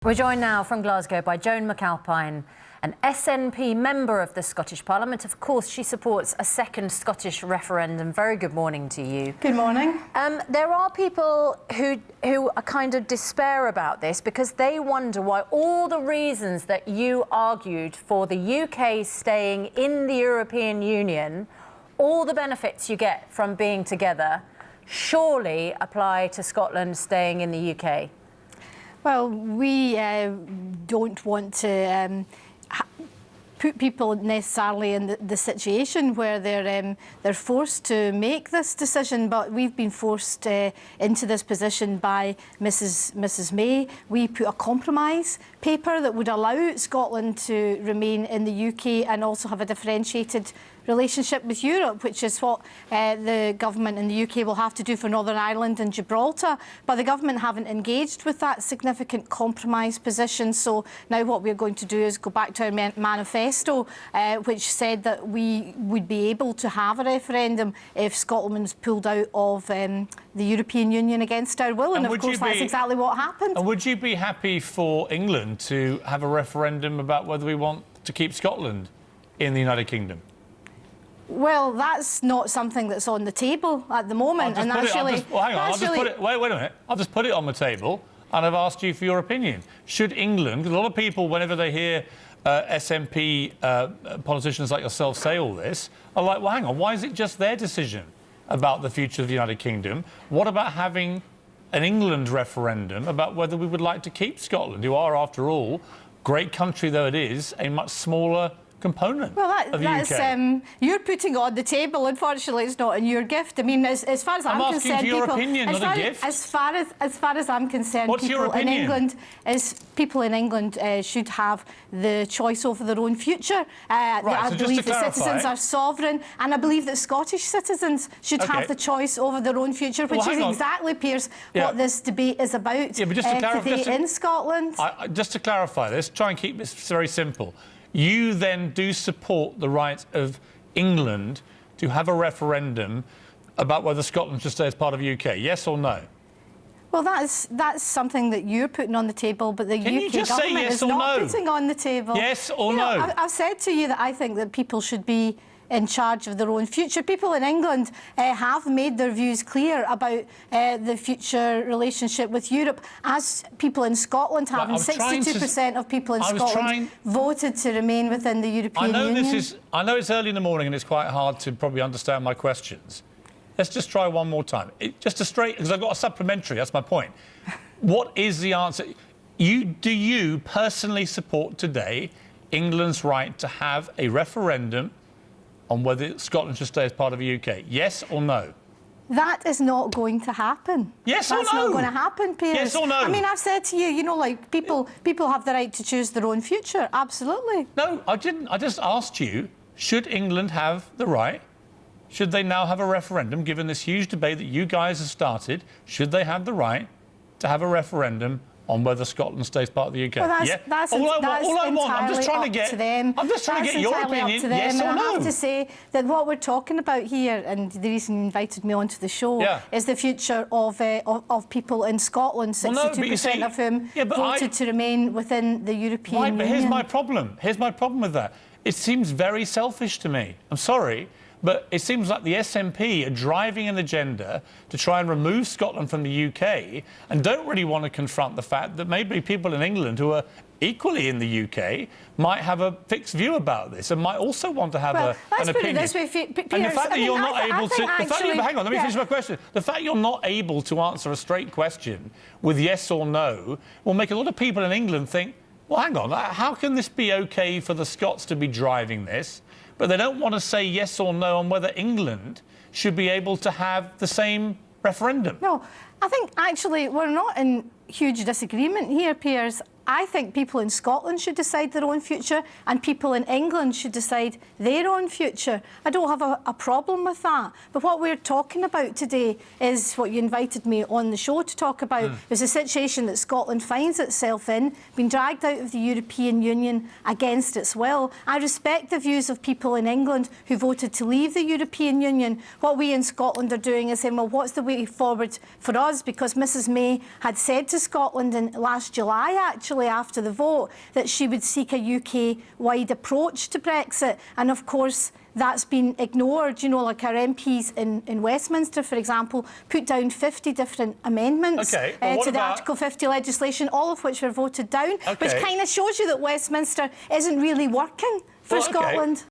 We're joined now from Glasgow by Joan McAlpine, an SNP member of the Scottish Parliament. Of course, she supports a second Scottish referendum. Very good morning to you. Good morning. There are people who are kind of despair about this because they wonder why all the reasons that you argued for the UK staying in the European Union, all the benefits you get from being together, surely apply to Scotland staying in the UK. Well, we don't want to put people necessarily in the situation where they're forced to make this decision, but we've been forced into this position by Mrs May. We put a compromise paper that would allow Scotland to remain in the UK and also have a differentiated relationship with Europe, which is what the government in the UK will have to do for Northern Ireland and Gibraltar. But the government haven't engaged with that significant compromise position. So now what we're going to do is go back to our manifesto, which said that we would be able to have a referendum if Scotland was pulled out of the European Union against our will. And of course, that's exactly what happened. And would you be happy for England to have a referendum about whether we want to keep Scotland in the United Kingdom? Well, that's not something that's on the table at the moment. Hang on, wait a minute. I'll just put it on the table and I've asked you for your opinion. Should England, because a lot of people, whenever they hear SNP politicians like yourself say all this, are like, well, hang on, why is it just their decision about the future of the United Kingdom? What about having an England referendum about whether we would like to keep Scotland, who are, after all, great country though it is, a much smaller component of the UK. You're putting on the table. Unfortunately, it's not in your gift. I mean, as far as I'm concerned, asking for your opinion, not a gift. As far as I'm concerned, what's your opinion? People in England should have the choice over their own future. I believe the citizens are sovereign, and I believe that Scottish citizens should have the choice over their own future, which is exactly, Piers, what this debate is about today in Scotland. Just to clarify this, try and keep this very simple. You then do support the right of England to have a referendum about whether Scotland should stay as part of the UK, yes or no? Well, that's something that you're putting on the table, but the UK government is not putting on the table. Yes or no? I've said to you that I think that people should be in charge of their own future. People in England have made their views clear about the future relationship with Europe, as people in Scotland have. And 62% of people in Scotland voted to remain within the European Union. I know it's early in the morning and it's quite hard to probably understand my questions. Let's just try one more time. Because I've got a supplementary, that's my point. What is the answer? Do you personally support today England's right to have a referendum on whether Scotland should stay as part of the UK? Yes or no? That is not going to happen. Yes or no? That's not going to happen, Piers. Yes or no? I mean, I've said to you, you know, like, people have the right to choose their own future. Absolutely. No, I didn't. I just asked you, should England have the right? Should they now have a referendum, given this huge debate that you guys have started? Should they have the right to have a referendum on whether Scotland stays part of the UK? Well, that's I'm just trying to get your opinion, yes or no? I have to say that what we're talking about here, and the reason you invited me onto the show, is the future of people in Scotland, 62% of whom voted to remain within the European Union. But here's my problem. Here's my problem with that. It seems very selfish to me. I'm sorry, but it seems like the SNP are driving an agenda to try and remove Scotland from the UK and don't really want to confront the fact that maybe people in England who are equally in the UK might have a fixed view about this and might also want to have an opinion. Put it this way, Piers, and the fact that you're not able to... Hang on, let me finish my question. The fact you're not able to answer a straight question with yes or no will make a lot of people in England think, well, hang on, how can this be OK for the Scots to be driving this? But they don't want to say yes or no on whether England should be able to have the same referendum. No, I think actually we're not in huge disagreement here, Piers. I think people in Scotland should decide their own future and people in England should decide their own future. I don't have a problem with that. But what we're talking about today is what you invited me on the show to talk about, is a situation that Scotland finds itself in, being dragged out of the European Union against its will. I respect the views of people in England who voted to leave the European Union. What we in Scotland are doing is saying, well, what's the way forward for us? Because Mrs May had said to Scotland in last July, actually, shortly after the vote that she would seek a UK-wide approach to Brexit. And of course, that's been ignored. You know, like our MPs in Westminster, for example, put down 50 different amendments to the Article 50 legislation, all of which were voted down, which kind of shows you that Westminster isn't really working for Scotland.